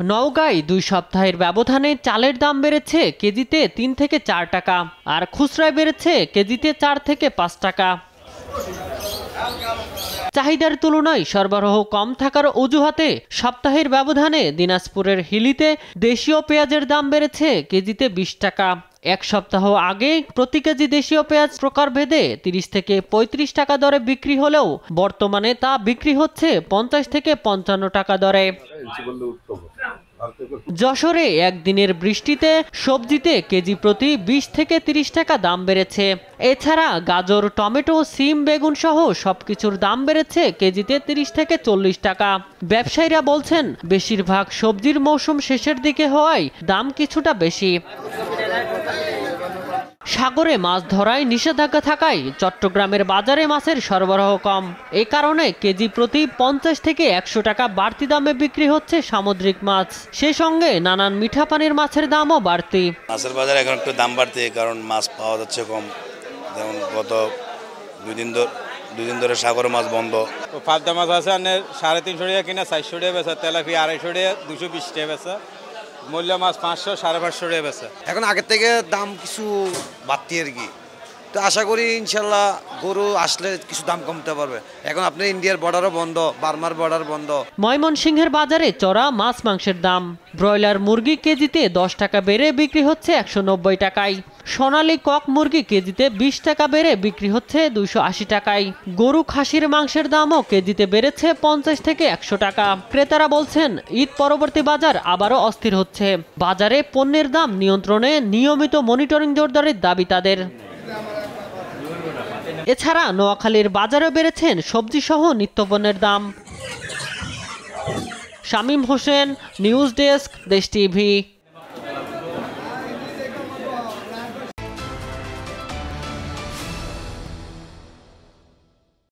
নওগাঁয় 2 সপ্তাহের ব্যবধানে চালের দাম বেড়েছে কেজিতে 3 থেকে 4 টাকা, আর খুচরায় বেড়েছে কেজিতে 4 থেকে 5 টাকা। চাহিদার তুলনায় সরবরাহ কম থাকার অজুহাতে সপ্তাহের ব্যবধানে দিনাজপুরের হিলিতে দেশীয় পেঁয়াজের দাম বেড়েছে কেজিতে 20 টাকা। এক সপ্তাহ আগে প্রতি কেজি দেশীয় পেঁয়াজ প্রকারভেদে 30 থেকে 35 টাকা দরে বিক্রি হলেও বর্তমানে তা বিক্রি হচ্ছে 50 থেকে 55 টাকা দরে। যশোরে একদিনের বৃষ্টিতে সবজিতে কেজি প্রতি 20 থেকে 30 টাকা দাম বেড়েছে। এছাড়া গাজর, টমেটো, সিম, বেগুন সহ সবকিছুর দাম বেড়েছে কেজিতে 30 থেকে 40 টাকা। ব্যবসায়ীরা বলছেন বেশিরভাগ সবজির মৌসুম শেষের দিকে হওয়ায় দাম কিছুটা বেশি। সাগরে মাছ ধরায় নিষেধাজ্ঞা থাকায় চট্টগ্রামের বাজারে মাছের সরবরাহ কম। এই কারণে কেজি প্রতি 50 থেকে 100 টাকা বাড়তি দামে বিক্রি হচ্ছে সামুদ্রিক মাছ। সেই সঙ্গে নানান মিঠা পানির মাছের দামও বাড়তি। মাছের বাজারে এখন একটু দাম বাড়তি, কারণ মাছ পাওয়া যাচ্ছে কম। যেমন গত দুই দিন ধরে সাগরে মাছ বন্ধ। পাবদা মাছ আছে 350 টাকা কিনা 400 টাকা বেচা, তেলাপিয়া 250 টাকা 220 টাকা বেচা, মূল্য মাছ 500 550 টাকা বেচা। এখন আগের থেকে দাম কিছু বাড়তি আর কি, তো আশা করি ইনশাল্লাহ গরু আসলে কিছু দাম কমতে পারবে। এখন আপনি ইন্ডিয়ার বর্ডারও বন্ধ, বার্মার বর্ডার বন্ধ। ময়মনসিংহের বাজারে চড়া মাছ মাংসের দাম। ব্রয়লার মুরগি কেজিতে 10 টাকা বেড়ে বিক্রি হচ্ছে 190 টাকায়। সোনালী কক মুরগি কেজিতে 20 টাকা বেড়ে বিক্রি হচ্ছে 280 টাকায়। গরু খাসির মাংসের দামও কেজিতে বেড়েছে 50 থেকে 100 টাকা। ক্রেতারা বলছেন ঈদ পরবর্তী বাজার আবারও অস্থির হচ্ছে। বাজারে পণ্যের দাম নিয়ন্ত্রণে নিয়মিত মনিটরিং জোরদারের দাবি তাদের। এছাড়া নোয়াখালীর বাজারে বেড়েছেন সবজি সহ নিত্যপণ্যের দাম। শামীম হোসেন, নিউজ ডেস্ক, দেশ টিভি।